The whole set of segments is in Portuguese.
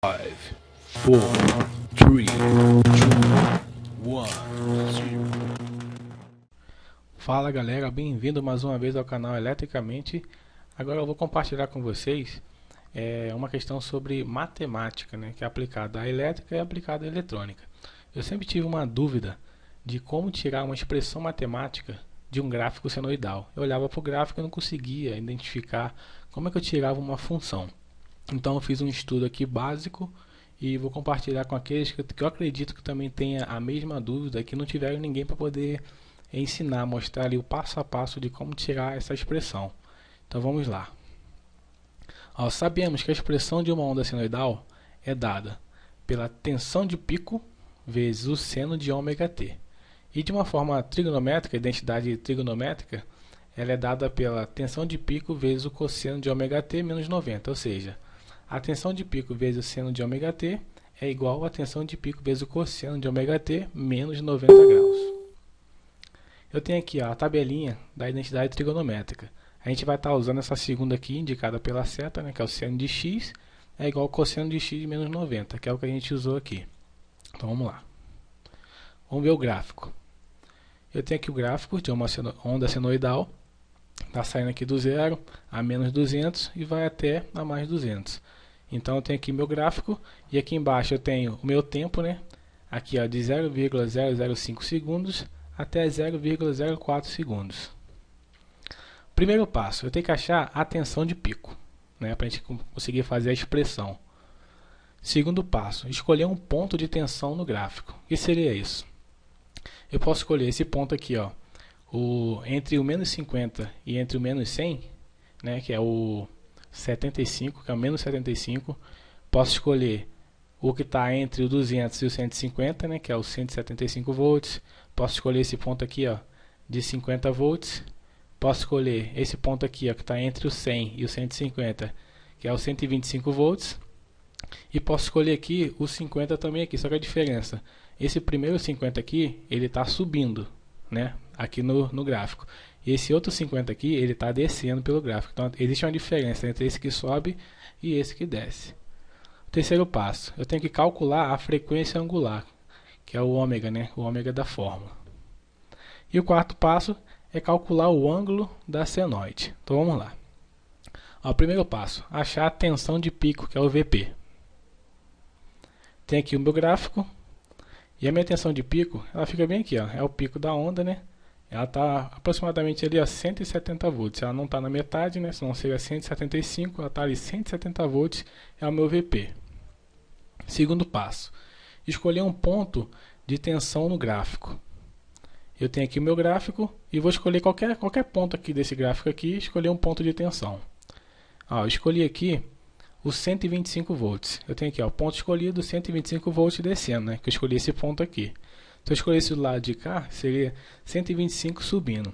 5, 4, 3, 2, 1. Fala galera, bem-vindo mais uma vez ao canal Eletricamente. Agora eu vou compartilhar com vocês uma questão sobre matemática, que é aplicada à elétrica e aplicada à eletrônica. Eu sempre tive uma dúvida de como tirar uma expressão matemática de um gráfico senoidal. Eu olhava para o gráfico e não conseguia identificar como é que eu tirava uma função. Então eu fiz um estudo aqui básico e vou compartilhar com aqueles que eu acredito que também tenha a mesma dúvida, que não tiveram ninguém para poder ensinar, mostrar ali o passo a passo de como tirar essa expressão. Então vamos lá. Sabemos que a expressão de uma onda senoidal é dada pela tensão de pico vezes o seno de ômega t. E de uma forma trigonométrica, identidade trigonométrica, ela é dada pela tensão de pico vezes o cosseno de ômega t menos 90, ou seja, a tensão de pico vezes o seno de ômega t é igual a tensão de pico vezes o cosseno de ômega t menos 90 graus. Eu tenho aqui a tabelinha da identidade trigonométrica. A gente vai estar usando essa segunda aqui, indicada pela seta, que é o seno de x, é igual ao cosseno de x de menos 90, que é o que a gente usou aqui. Então vamos lá. Vamos ver o gráfico. Eu tenho aqui o gráfico de uma onda senoidal. Está saindo aqui do zero a menos 200 e vai até a mais 200. Então eu tenho aqui meu gráfico e aqui embaixo eu tenho o meu tempo, aqui de 0,005 segundos até 0,04 segundos. Primeiro passo, eu tenho que achar a tensão de pico, para a gente conseguir fazer a expressão. Segundo passo, escolher um ponto de tensão no gráfico. O que seria isso? Eu posso escolher esse ponto aqui, entre o menos 50 e entre o menos 100, que é o 75, que é o menos 75. Posso escolher o que está entre o 200 e o 150, que é o 175 volts. Posso escolher esse ponto aqui, de 50 volts. Posso escolher esse ponto aqui, que está entre o 100 e o 150, que é o 125 volts. E posso escolher aqui o 50 também aqui, só que a diferença, esse primeiro 50 aqui, ele está subindo, aqui no gráfico. E esse outro 50 aqui, ele está descendo pelo gráfico. Então, existe uma diferença entre esse que sobe e esse que desce. Terceiro passo, eu tenho que calcular a frequência angular, que é o ômega, o ômega da fórmula. E o quarto passo é calcular o ângulo da senoide. Então, vamos lá. O primeiro passo, achar a tensão de pico, que é o VP. Tem aqui o meu gráfico. E a minha tensão de pico, ela fica bem aqui, é o pico da onda, Ela está aproximadamente ali a 170 volts. Ela não está na metade, senão seria 175, ela está ali 170 volts, é o meu VP. Segundo passo, escolher um ponto de tensão no gráfico. Eu tenho aqui o meu gráfico e vou escolher qualquer ponto aqui desse gráfico aqui, escolher um ponto de tensão. Eu escolhi aqui os 125 volts. Eu tenho aqui o ponto escolhido, 125 volts descendo, que eu escolhi esse ponto aqui. Se eu escolhesse do lado de cá, seria 125 subindo.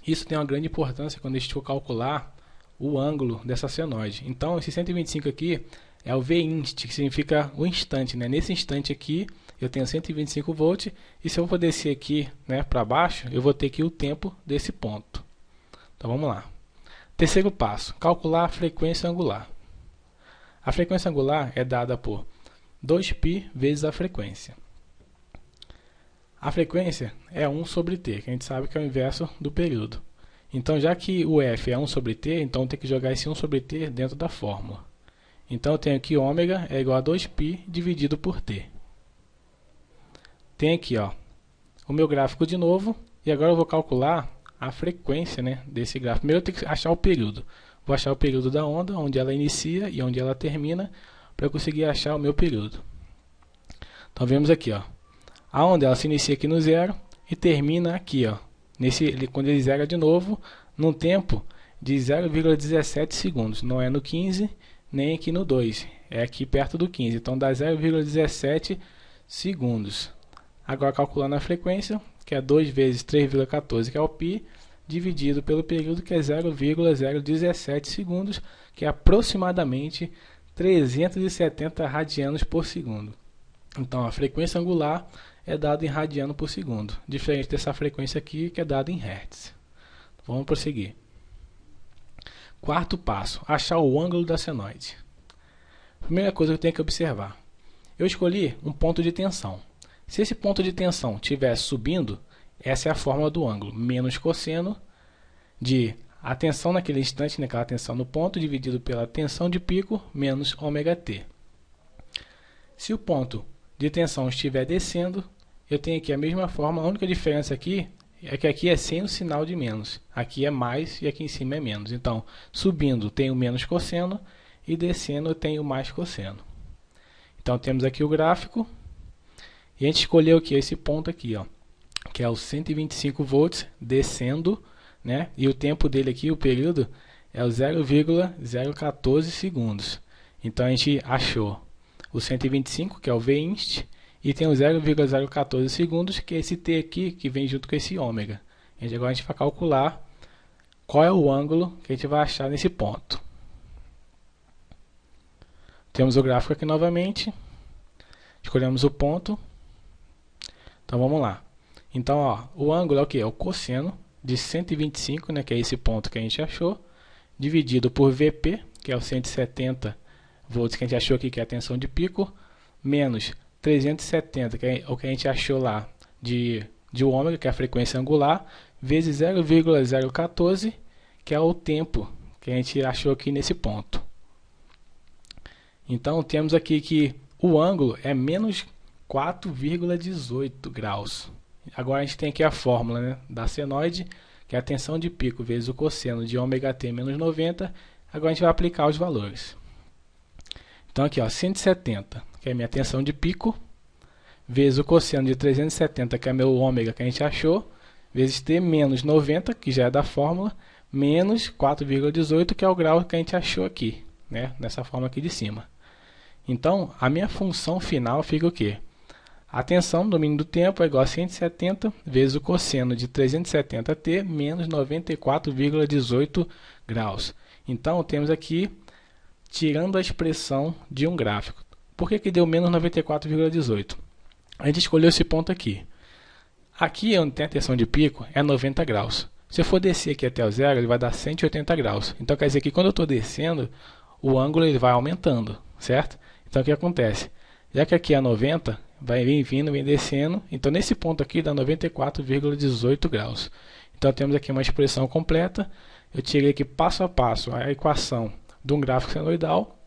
Isso tem uma grande importância quando a gente for calcular o ângulo dessa senoide. Então, esse 125 aqui é o Vinst, que significa o instante. Nesse instante aqui, eu tenho 125 volts. E se eu for descer aqui para baixo, eu vou ter aqui o tempo desse ponto. Então, vamos lá. Terceiro passo, calcular a frequência angular. A frequência angular é dada por 2π vezes a frequência. A frequência é 1 sobre t, que a gente sabe que é o inverso do período. Então, já que o f é 1 sobre t, então eu tenho que jogar esse 1 sobre t dentro da fórmula. Então, eu tenho que ômega é igual a 2π dividido por t. Tem aqui o meu gráfico de novo, e agora eu vou calcular a frequência desse gráfico. Primeiro eu tenho que achar o período. Vou achar o período da onda, onde ela inicia e onde ela termina, para eu conseguir achar o meu período. Então, vemos aqui, a onda ela se inicia aqui no zero e termina aqui, quando ele zera de novo, num tempo de 0,17 segundos. Não é no 15, nem aqui no 2, é aqui perto do 15. Então, dá 0,17 segundos. Agora, calculando a frequência, que é 2 vezes 3,14, que é o π, dividido pelo período, que é 0,017 segundos, que é aproximadamente 370 radianos por segundo. Então, a frequência angular é dada em radiano por segundo, diferente dessa frequência aqui, que é dada em hertz. Vamos prosseguir. Quarto passo, achar o ângulo da senoide. Primeira coisa que eu tenho que observar. Eu escolhi um ponto de tensão. Se esse ponto de tensão estiver subindo, essa é a fórmula do ângulo. Menos cosseno de a tensão naquele instante, naquela tensão no ponto, dividido pela tensão de pico, menos ômega-t. Se o ponto de tensão estiver descendo, eu tenho aqui a mesma fórmula. A única diferença aqui é que aqui é sem o sinal de menos. Aqui é mais e aqui em cima é menos. Então, subindo tem o menos cosseno e descendo tem o mais cosseno. Então, temos aqui o gráfico. E a gente escolheu aqui esse ponto aqui, ó, que é o 125 volts descendo, né? E o tempo dele aqui, o período, é o 0,014 segundos. Então, a gente achou o 125, que é o Vinst, e tem o 0,014 segundos, que é esse T aqui, que vem junto com esse ômega. Agora a gente vai calcular qual é o ângulo que a gente vai achar nesse ponto. Temos o gráfico aqui novamente. Escolhemos o ponto. Então vamos lá. Então, ó, o ângulo é o que? É o cosseno de 125, né, que é esse ponto que a gente achou, dividido por VP, que é o 170 volts que a gente achou aqui, que é a tensão de pico, menos 370, que é o que a gente achou lá de ômega, que é a frequência angular, vezes 0,014, que é o tempo que a gente achou aqui nesse ponto. Então, temos aqui que o ângulo é menos 4,18 graus. Agora a gente tem aqui a fórmula, né, da senoide, que é a tensão de pico vezes o cosseno de ômega-t menos 90. Agora a gente vai aplicar os valores. Então aqui, ó, 170, que é a minha tensão de pico, vezes o cosseno de 370, que é meu ômega que a gente achou, vezes T menos 90, que já é da fórmula, menos 4,18, que é o grau que a gente achou aqui, né, nessa fórmula aqui de cima. Então, a minha função final fica o quê? A tensão no domínio do tempo é igual a 170 vezes o cosseno de 370t menos 94,18 graus. Então, temos aqui, tirando a expressão de um gráfico. Por que deu menos 94,18? A gente escolheu esse ponto aqui. Aqui, onde tem a tensão de pico, é 90 graus. Se eu for descer aqui até o zero, ele vai dar 180 graus. Então, quer dizer que quando eu estou descendo, o ângulo ele vai aumentando, certo? Então, o que acontece? Já que aqui é 90, vai vindo, vem descendo. Então, nesse ponto aqui dá 94,18 graus. Então, temos aqui uma expressão completa. Eu tirei aqui passo a passo a equação de um gráfico senoidal.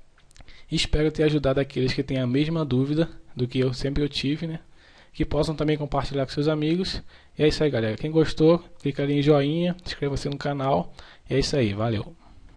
Espero ter ajudado aqueles que têm a mesma dúvida do que eu sempre tive, né? Que possam também compartilhar com seus amigos. E é isso aí, galera. Quem gostou, clica ali em joinha, inscreva-se no canal. E é isso aí, valeu!